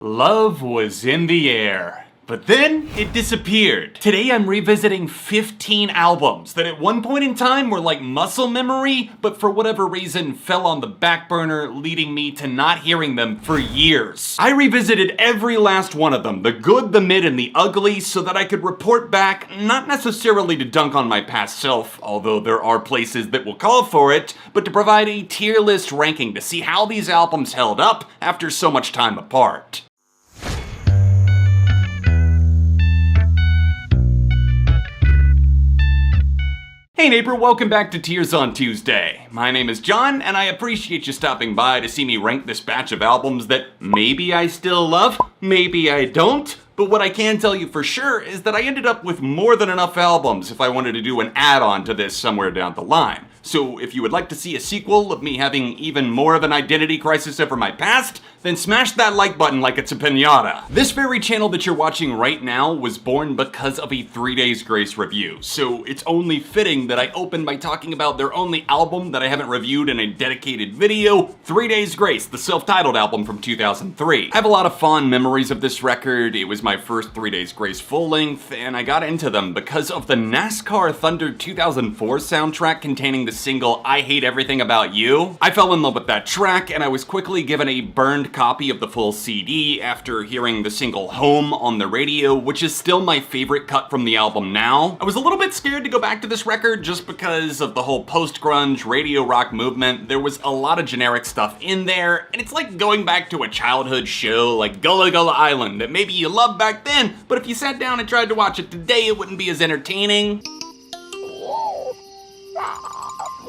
Love was in the air, but then it disappeared. Today I'm revisiting 15 albums that at one point in time were like muscle memory, but for whatever reason fell on the back burner, leading me to not hearing them for years. I revisited every last one of them, the good, the mid, and the ugly, so that I could report back, not necessarily to dunk on my past self, although there are places that will call for it, but to provide a tier list ranking to see how these albums held up after so much time apart. Hey neighbor, welcome back to Tears on Tuesday. My name is John, and I appreciate you stopping by to see me rank this batch of albums that maybe I still love, maybe I don't, but what I can tell you for sure is that I ended up with more than enough albums if I wanted to do an add-on to this somewhere down the line. So if you would like to see a sequel of me having even more of an identity crisis over my past, then smash that like button like it's a piñata. This very channel that you're watching right now was born because of a 3 Days Grace review, so it's only fitting that I open by talking about their only album that I haven't reviewed in a dedicated video, 3 Days Grace, the self-titled album from 2003. I have a lot of fond memories of this record. It was my first 3 Days Grace full-length, and I got into them because of the NASCAR Thunder 2004 soundtrack containing the single I Hate Everything About You. I fell in love with that track, and I was quickly given a burned copy of the full CD after hearing the single Home on the radio, which is still my favorite cut from the album now. I was a little bit scared to go back to this record just because of the whole post-grunge radio rock movement. There was a lot of generic stuff in there, and it's like going back to a childhood show like Gullah Gullah Island that maybe you loved back then, but if you sat down and tried to watch it today, it wouldn't be as entertaining.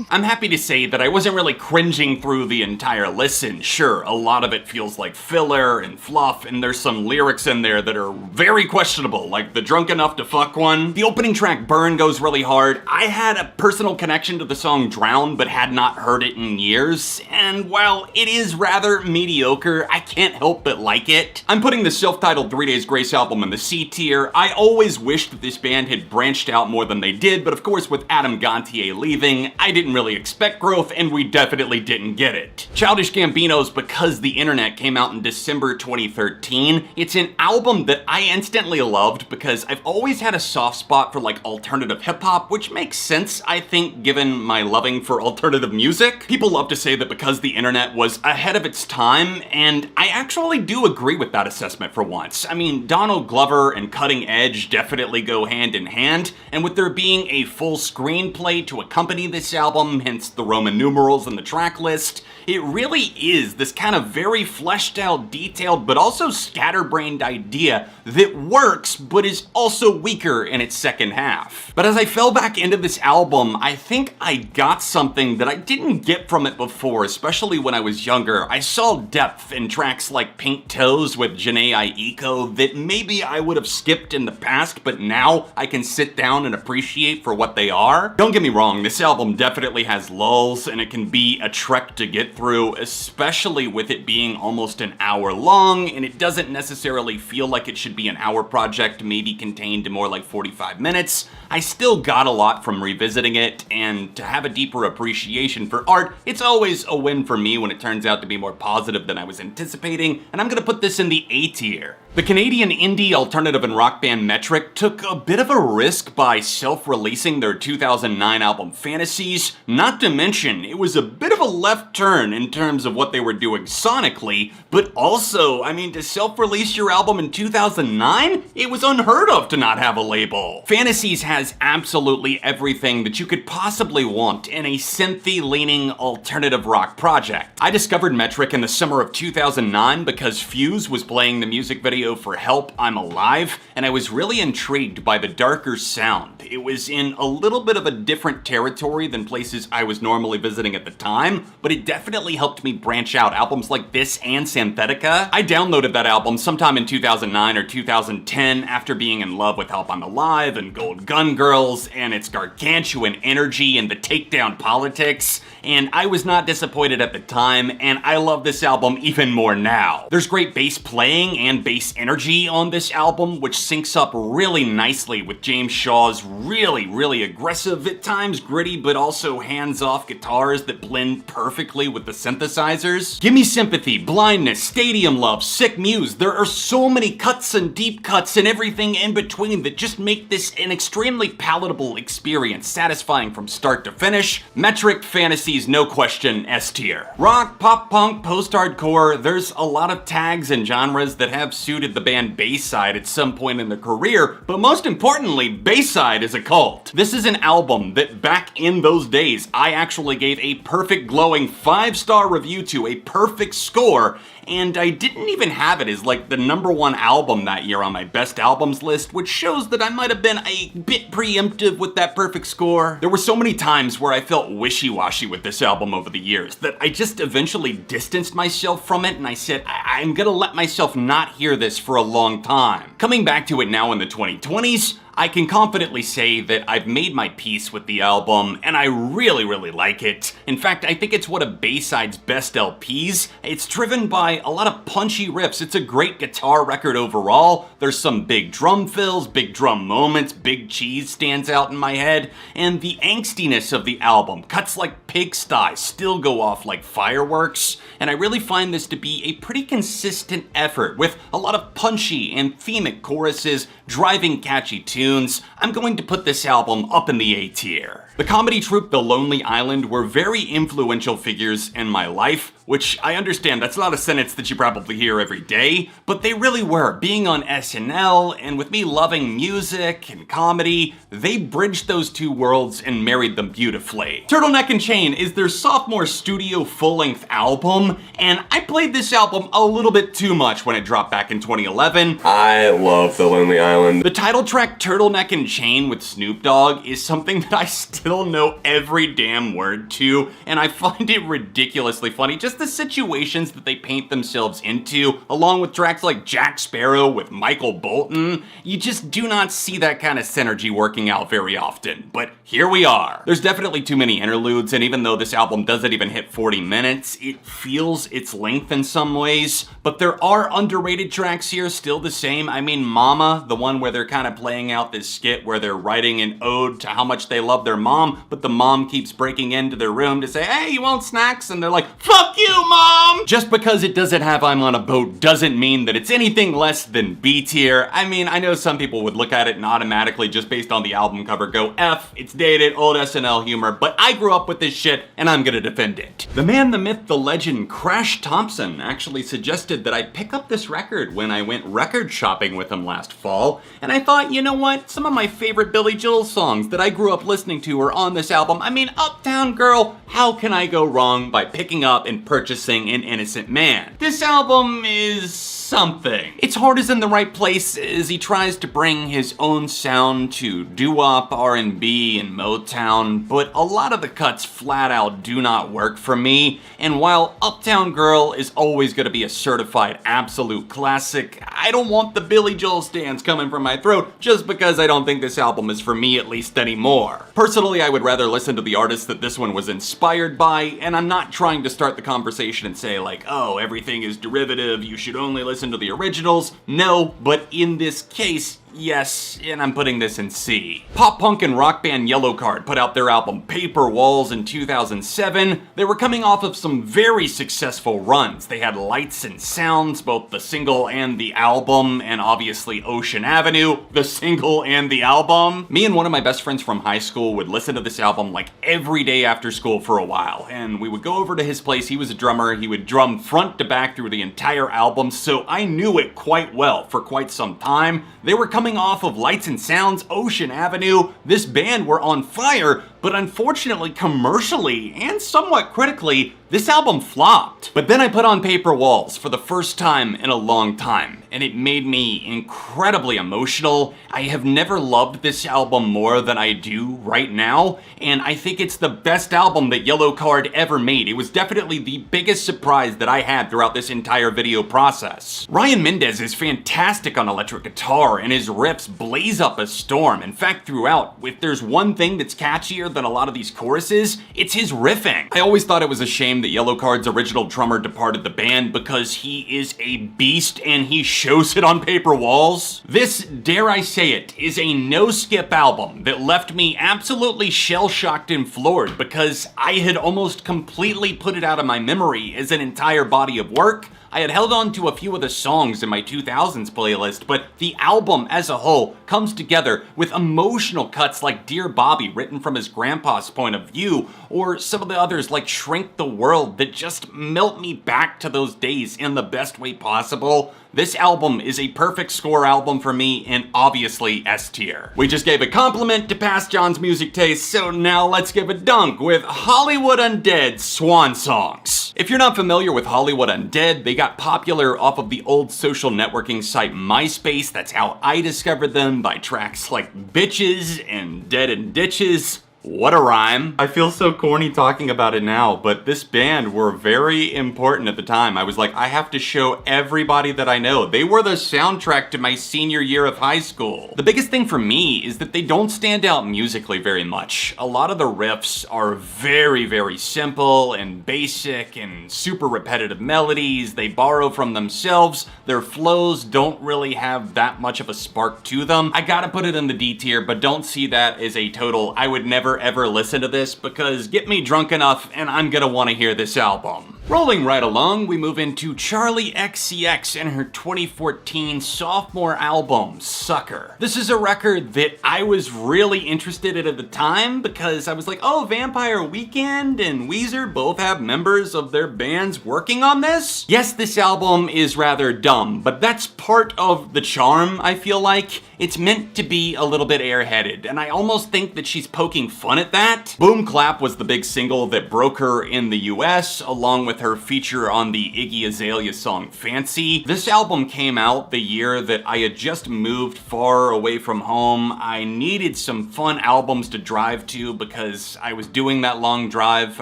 I'm happy to say that I wasn't really cringing through the entire listen. Sure, a lot of it feels like filler and fluff, and there's some lyrics in there that are very questionable, like the drunk enough to fuck one. The opening track, Burn, goes really hard. I had a personal connection to the song Drown, but had not heard it in years, and while it is rather mediocre, I can't help but like it. I'm putting the self-titled 3 Days Grace album in the C tier. I always wished that this band had branched out more than they did, but of course with Adam Gontier leaving, I didn't really expect growth, and we definitely didn't get it. Childish Gambino's Because the Internet came out in December 2013. It's an album that I instantly loved because I've always had a soft spot for like alternative hip-hop, which makes sense, I think, given my loving for alternative music. People love to say that Because the Internet was ahead of its time, and I actually do agree with that assessment for once. I mean, Donald Glover and Cutting Edge definitely go hand in hand, and with there being a full screenplay to accompany this album, hence the Roman numerals and the track list, it really is this kind of very fleshed out, detailed, but also scatterbrained idea that works, but is also weaker in its second half. But as I fell back into this album, I think I got something that I didn't get from it before, especially when I was younger. I saw depth in tracks like Pink Toes with Jhené Aiko that maybe I would have skipped in the past, but now I can sit down and appreciate for what they are. Don't get me wrong, this album definitely has lulls, and it can be a trek to get through, especially with it being almost an hour long, and it doesn't necessarily feel like it should be an hour project, maybe contained to more like 45 minutes. I still got a lot from revisiting it, and to have a deeper appreciation for art, it's always a win for me when it turns out to be more positive than I was anticipating, and I'm gonna put this in the A tier. The Canadian indie alternative and rock band Metric took a bit of a risk by self-releasing their 2009 album Fantasies, not to mention it was a bit of a left turn in terms of what they were doing sonically, but also, I mean, to self-release your album in 2009? It was unheard of to not have a label. Fantasies has absolutely everything that you could possibly want in a synthy-leaning alternative rock project. I discovered Metric in the summer of 2009 because Fuse was playing the music video for Help, I'm Alive, and I was really intrigued by the darker sound. It was in a little bit of a different territory than places I was normally visiting at the time, but it definitely helped me branch out. Albums like this and Synthetica. I downloaded that album sometime in 2009 or 2010 after being in love with Help, I'm Alive and Gold Gun Girls and its gargantuan energy and the takedown politics, and I was not disappointed at the time, and I love this album even more now. There's great bass playing and bass energy on this album, which syncs up really nicely with James Shaw's really aggressive, at times gritty, but also hands-off guitars that blend perfectly with the synthesizers. Give me Sympathy, Blindness, Stadium Love, Sick Muse. There are so many cuts and deep cuts and everything in between that just make this an extremely palatable experience, satisfying from start to finish. Metric, Fantasies, no question, S tier. Rock, pop punk, post-hardcore, there's a lot of tags and genres that have suited the band Bayside at some point in their career, but most importantly, Bayside is a cult. This is an album that back in those days, I actually gave a perfect glowing 5-star review to, a perfect score, and I didn't even have it as like the #1 album that year on my best albums list, which shows that I might have been a bit preemptive with that perfect score. There were so many times where I felt wishy-washy with this album over the years that I just eventually distanced myself from it and I said, I'm gonna let myself not hear this for a long time. Coming back to it now in the 2020s, I can confidently say that I've made my peace with the album, and I really, really like it. In fact, I think it's one of Bayside's best LPs. It's driven by a lot of punchy riffs. It's a great guitar record overall. There's some big drum fills, big drum moments, Big Cheese stands out in my head, and the angstiness of the album, cuts like Pigsty, still go off like fireworks, and I really find this to be a pretty consistent effort with a lot of punchy and themic choruses driving catchy tunes. I'm going to put this album up in the A tier. The comedy troupe The Lonely Island were very influential figures in my life, which I understand that's not a sentence that you probably hear every day, but they really were. Being on SNL and with me loving music and comedy, they bridged those two worlds and married them beautifully. Turtleneck and Chain is their sophomore studio full-length album, and I played this album a little bit too much when it dropped back in 2011. I love The Lonely Island. The title track Turtleneck and Chain with Snoop Dogg is something that I still know every damn word to, and I find it ridiculously funny. Just the situations that they paint themselves into, along with tracks like Jack Sparrow with Michael Bolton. You just do not see that kind of synergy working out very often, but here we are. There's definitely too many interludes, and even though this album doesn't even hit 40 minutes, it feels its length in some ways, but there are underrated tracks here still the same. I mean, Mama, the one where they're kind of playing out this skit where they're writing an ode to how much they love their mom, but the mom keeps breaking into their room to say, hey, you want snacks? And they're like, fuck you, Mom! Just because it doesn't have I'm on a boat doesn't mean that it's anything less than B tier. I mean, I know some people would look at it and automatically, just based on the album cover, go F, it's dated, old SNL humor, but I grew up with this shit and I'm gonna defend it. The man, the myth, the legend, Crash Thompson actually suggested that I pick up this record when I went record shopping with him last fall, and I thought, you know what, some of my favorite Billy Joel songs that I grew up listening to are on this album. I mean, Uptown Girl, how can I go wrong by picking up and purchasing An Innocent Man? This album is something. Its heart is in the right place as he tries to bring his own sound to doo-wop, R&B, and Motown, but a lot of the cuts flat out do not work for me, and while Uptown Girl is always gonna be a certified absolute classic, I don't want the Billy Joel stands coming from my throat just because I don't think this album is for me at least anymore. Personally, I would rather listen to the artist that this one was inspired by, and I'm not trying to start the conversation and say like, oh, everything is derivative, you should only listen to the originals. No, but in this case, yes, and I'm putting this in C. Pop punk and rock band Yellowcard put out their album Paper Walls in 2007. They were coming off of some very successful runs. They had Lights and Sounds, both the single and the album, and obviously Ocean Avenue, the single and the album. Me and one of my best friends from high school would listen to this album like every day after school for a while, and we would go over to his place. He was a drummer. He would drum front to back through the entire album, so I knew it quite well for quite some time. They were coming off of Lights and Sounds, Ocean Avenue. This band were on fire, but unfortunately, commercially and somewhat critically, this album flopped. But then I put on Paper Walls for the first time in a long time, and it made me incredibly emotional. I have never loved this album more than I do right now, and I think it's the best album that Yellowcard ever made. It was definitely the biggest surprise that I had throughout this entire video process. Ryan Mendez is fantastic on electric guitar, and his riffs blaze up a storm. In fact, throughout, if there's one thing that's catchier than a lot of these choruses, it's his riffing. I always thought it was a shame that Yellowcard's original drummer departed the band because he is a beast and he shows it on paper walls. This, dare I say it, is a no-skip album that left me absolutely shell-shocked and floored because I had almost completely put it out of my memory as an entire body of work. I had held on to a few of the songs in my 2000s playlist, but the album as a whole comes together with emotional cuts like Dear Bobby, written from his grandpa's point of view, or some of the others like Shrink the World that just melt me back to those days in the best way possible. This album is a perfect score album for me and obviously S tier. We just gave a compliment to Past John's music taste, so now let's give a dunk with Hollywood Undead Swan songs. If you're not familiar with Hollywood Undead, they got popular off of the old social networking site MySpace. That's how I discovered them, by tracks like Bitches and Dead in Ditches. What a rhyme. I feel so corny talking about it now, but this band were very important at the time. I was like, I have to show everybody that I know. They were the soundtrack to my senior year of high school. The biggest thing for me is that they don't stand out musically very much. A lot of the riffs are very, very simple and basic and super repetitive melodies. They borrow from themselves. Their flows don't really have that much of a spark to them. I gotta put it in the D tier, but don't see that as a total I would never ever listen to this, because get me drunk enough and I'm gonna want to hear this album. Rolling right along, we move into Charli XCX and her 2014 sophomore album, Sucker. This is a record that I was really interested in at the time because I was like, oh, Vampire Weekend and Weezer both have members of their bands working on this? Yes, this album is rather dumb, but that's part of the charm, I feel like. It's meant to be a little bit airheaded, and I almost think that she's poking fun at that. Boom Clap was the big single that broke her in the US, along with her feature on the Iggy Azalea song Fancy. This album came out the year that I had just moved far away from home. I needed some fun albums to drive to because I was doing that long drive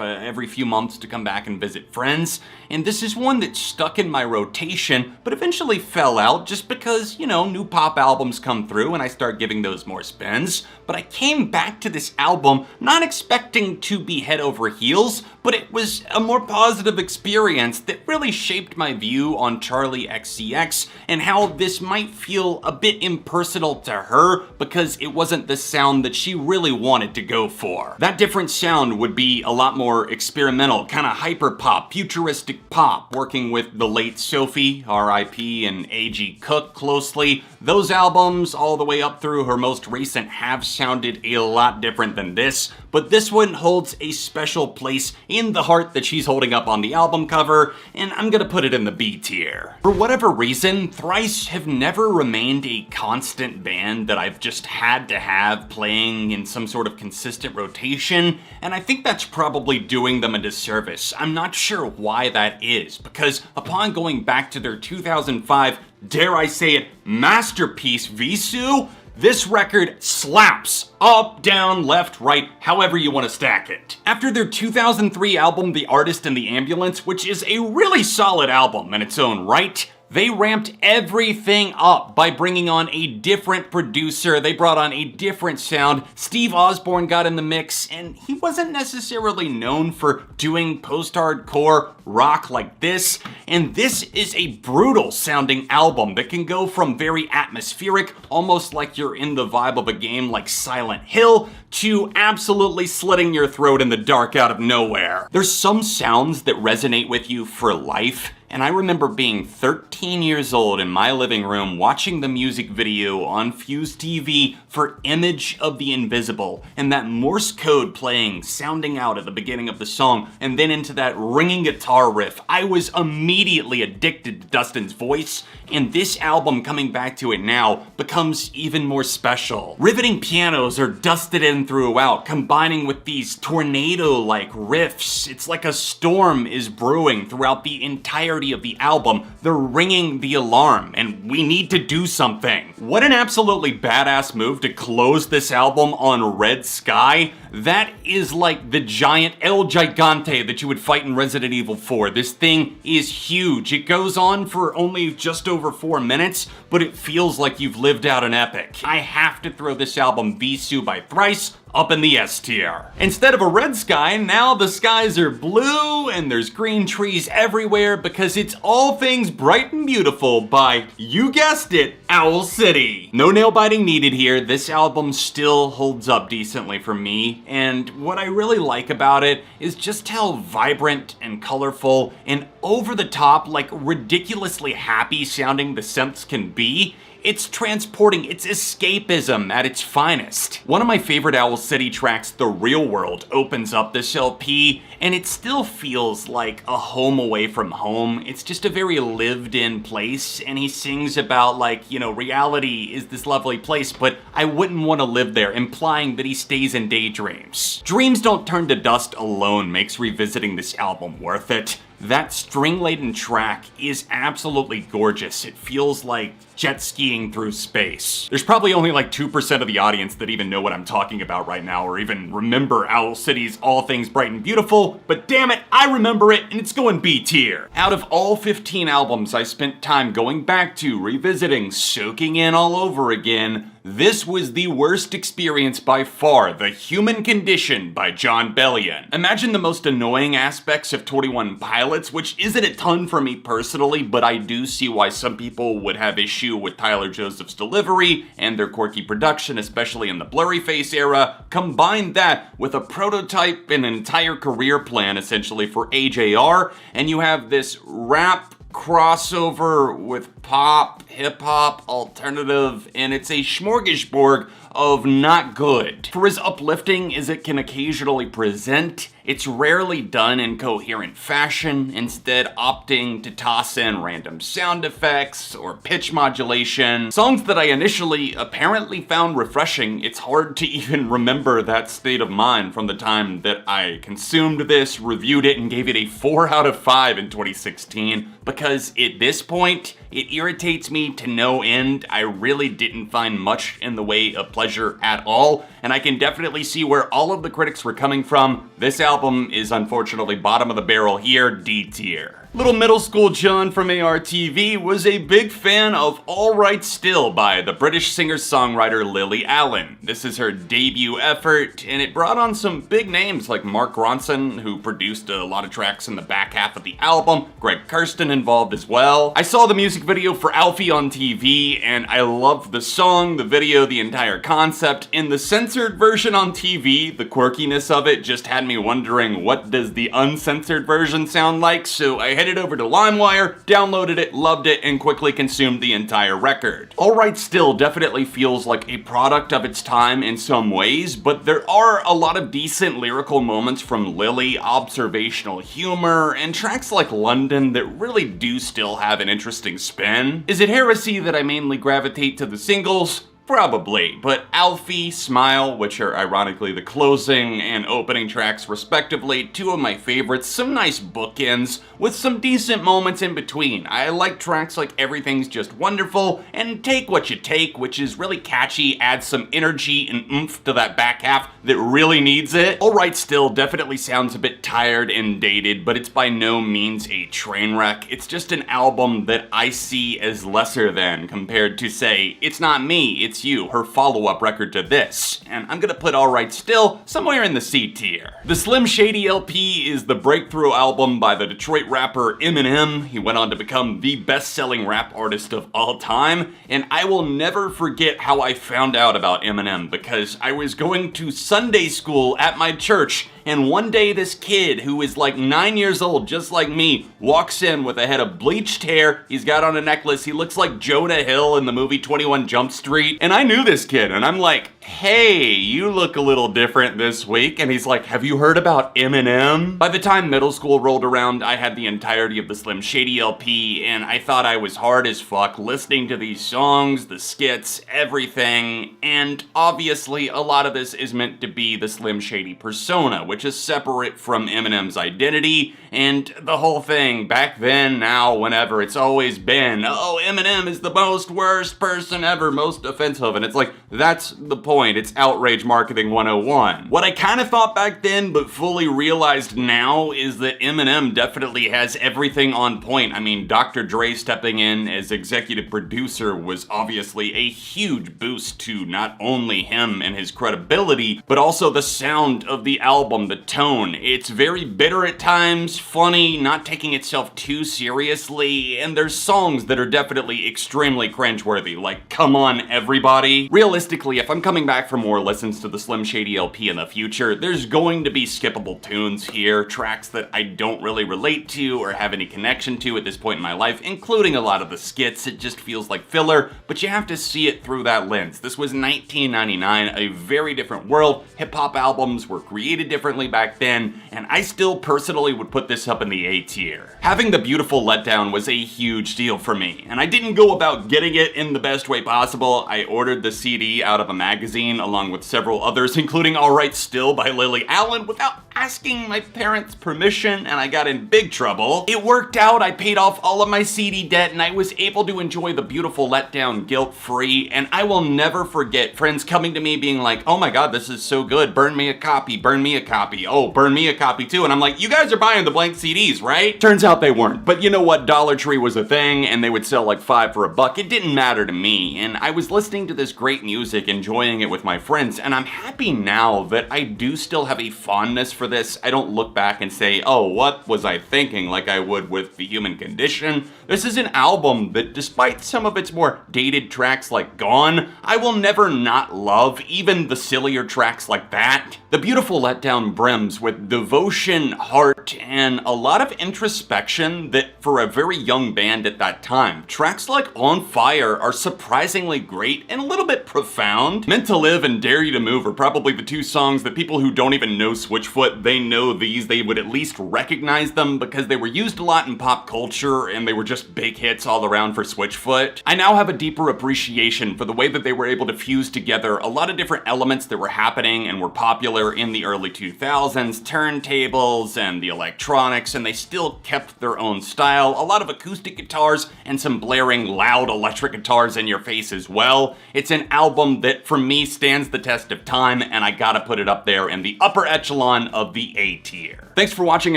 every few months to come back and visit friends. And this is one that stuck in my rotation, but eventually fell out just because, you know, new pop albums come through and I start giving those more spins. But I came back to this album not expecting to be head over heels, but it was a more positive experience that really shaped my view on Charli XCX and how this might feel a bit impersonal to her because it wasn't the sound that she really wanted to go for. That different sound would be a lot more experimental, kind of hyper pop, futuristic pop, working with the late Sophie, R.I.P., and A.G. Cook closely. Those albums, all the way up through her most recent, have sounded a lot different than this, but this one holds a special place in the heart that she's holding up on the album cover, and I'm gonna put it in the B tier. For whatever reason, Thrice have never remained a constant band that I've just had to have playing in some sort of consistent rotation, and I think that's probably doing them a disservice. I'm not sure why that is, because upon going back to their 2005, dare I say it, masterpiece Vheissu, this record slaps. Up, down, left, right, however you want to stack it. After their 2003 album, The Artist in the Ambulance, which is a really solid album in its own right, they ramped everything up by bringing on a different producer. They brought on a different sound. Steve Osborne got in the mix, and he wasn't necessarily known for doing post-hardcore rock like this. And this is a brutal sounding album that can go from very atmospheric, almost like you're in the vibe of a game like Silent Hill, to absolutely slitting your throat in the dark out of nowhere. There's some sounds that resonate with you for life. And I remember being 13 years old in my living room watching the music video on Fuse TV for Image of the Invisible, and that Morse code playing, sounding out at the beginning of the song, and then into that ringing guitar riff. I was immediately addicted to Dustin's voice, and this album, coming back to it now, becomes even more special. Riveting pianos are dusted in throughout, combining with these tornado-like riffs. It's like a storm is brewing throughout the entirety of the album. They're ringing the alarm, and we need to do something. What an absolutely badass move to close this album on Red Sky. That is like the giant El Gigante that you would fight in Resident Evil 4. This thing is huge. It goes on for only just over 4 minutes, but it feels like you've lived out an epic. I have to throw this album Vheissu by Thrice up in the S tier. Instead of a red sky, now the skies are blue and there's green trees everywhere because it's all things bright and beautiful by, you guessed it, Owl City. No nail biting needed here. This album still holds up decently for me, and what I really like about it is just how vibrant and colorful and over the top, like ridiculously happy sounding the synths can be. It's transporting, it's escapism at its finest. One of my favorite Owl City tracks, The Real World, opens up this LP, and it still feels like a home away from home. It's just a very lived in place, and he sings about like, you know, reality is this lovely place, but I wouldn't want to live there, implying that he stays in daydreams. Dreams Don't Turn to Dust alone makes revisiting this album worth it. That string-laden track is absolutely gorgeous. It feels like jet skiing through space. There's probably only like 2% of the audience that even know what I'm talking about right now or even remember Owl City's All Things Bright and Beautiful, but damn it, I remember it and it's going B tier. Out of all 15 albums I spent time going back to, revisiting, soaking in all over again, this was the worst experience by far, The Human Condition by Jon Bellion. Imagine the most annoying aspects of 21 Pilots, which isn't a ton for me personally, but I do see why some people would have issue with Tyler Joseph's delivery and their quirky production, especially in the blurry face era. Combine that with a prototype and an entire career plan essentially for AJR, and you have this rap crossover with pop, hip-hop, alternative, and it's a smorgasbord of not good. For as uplifting as it can occasionally present, it's rarely done in coherent fashion, instead opting to toss in random sound effects or pitch modulation. Songs that I initially apparently found refreshing. It's hard to even remember that state of mind from the time that I consumed this, reviewed it, and gave it a 4 out of 5 in 2016, because at this point, it irritates me to no end. I really didn't find much in the way of pleasure at all, and I can definitely see where all of the critics were coming from. This album is unfortunately bottom of the barrel here, D tier. Little middle school John from ARTV was a big fan of All Right Still by the British singer-songwriter Lily Allen. This is her debut effort, and it brought on some big names like Mark Ronson, who produced a lot of tracks in the back half of the album, Greg Kurstin involved as well. I saw the music video for Alfie on TV, and I loved the song, the video, the entire concept. In the censored version on TV, the quirkiness of it just had me wondering, what does the uncensored version sound like? So I headed over to LimeWire, downloaded it, loved it, and quickly consumed the entire record. All Right Still definitely feels like a product of its time in some ways, but there are a lot of decent lyrical moments from Lily, observational humor, and tracks like London that really do still have an interesting spin. Is it heresy that I mainly gravitate to the singles? Probably, but Alfie, Smile, which are ironically the closing and opening tracks respectively, two of my favorites, some nice bookends with some decent moments in between. I like tracks like Everything's Just Wonderful and Take What You Take, which is really catchy, adds some energy and oomph to that back half that really needs it. All Right Still definitely sounds a bit tired and dated, but it's by no means a train wreck. It's just an album that I see as lesser than compared to, say, It's Not Me, It's You, her follow-up record to this. And I'm gonna put All Right Still somewhere in the C tier. The Slim Shady LP is the breakthrough album by the Detroit rapper Eminem. He went on to become the best-selling rap artist of all time, and I will never forget how I found out about Eminem, because I was going to Sunday school at my church, and one day this kid who is like 9 years old, just like me, walks in with a head of bleached hair, he's got on a necklace, he looks like Jonah Hill in the movie 21 Jump Street, and I knew this kid, and I'm like, hey, you look a little different this week, and he's like, have you heard about Eminem? By the time middle school rolled around, I had the entirety of the Slim Shady LP, and I thought I was hard as fuck listening to these songs, the skits, everything, and obviously a lot of this is meant to be the Slim Shady persona, which is separate from Eminem's identity, and the whole thing, back then, now, whenever, it's always been, oh, Eminem is the most worst person ever, most offensive, and it's like, that's the point, it's outrage marketing 101. What I kind of thought back then, but fully realized now, is that Eminem definitely has everything on point. I mean, Dr. Dre stepping in as executive producer was obviously a huge boost to not only him and his credibility, but also the sound of the album, the tone. It's very bitter at times, funny, not taking itself too seriously, and there's songs that are definitely extremely cringeworthy, like Come On Everybody. Realistically, if I'm coming back for more listens to the Slim Shady LP in the future, there's going to be skippable tunes here, tracks that I don't really relate to or have any connection to at this point in my life, including a lot of the skits. It just feels like filler, but you have to see it through that lens. This was 1999, a very different world. Hip-hop albums were created differently back then, and I still personally would put this up in the A tier. Having the beautiful Letdown was a huge deal for me, and I didn't go about getting it in the best way possible. I ordered the CD out of a magazine along with several others, including Alright Still by Lily Allen, without asking my parents' permission, and I got in big trouble. It worked out, I paid off all of my CD debt, and I was able to enjoy the beautiful Letdown guilt-free, and I will never forget friends coming to me being like, oh my god, this is so good, burn me a copy, burn me a copy, oh, burn me a copy too, and I'm like, you guys are buying the blank CDs, right? Turns out they weren't, but you know what, Dollar Tree was a thing, and they would sell like 5 for $1. It didn't matter to me, and I was listening to this great music, enjoying it with my friends, and I'm happy now that I do still have a fondness for this. I don't look back and say, oh, what was I thinking, like I would with The Human Condition. This is an album that, despite some of its more dated tracks like Gone, I will never not love, even the sillier tracks like that. The beautiful Letdown brims with devotion, heart, and a lot of introspection that, for a very young band at that time, tracks like On Fire are surprisingly great and a little bit profound. Meant to Live and Dare You to Move are probably the two songs that people who don't even know Switchfoot, they know these, they would at least recognize them because they were used a lot in pop culture and they were just big hits all around for Switchfoot. I now have a deeper appreciation for the way that they were able to fuse together a lot of different elements that were happening and were popular in the early 2000s, turntables and the electronics, and they still kept their own style, a lot of acoustic guitars and some blaring loud electric guitars in your face as well. It's an album that for me stands the test of time, and I gotta put it up there in the upper echelon of the A tier. Thanks for watching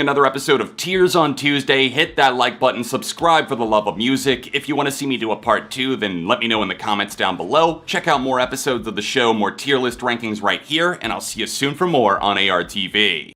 another episode of Tears on Tuesday. Hit that like button, subscribe for the love of music. If you want to see me do a part 2, then let me know in the comments down below. Check out more episodes of the show, more tier list rankings right here, and I'll see you soon for more on ARTV.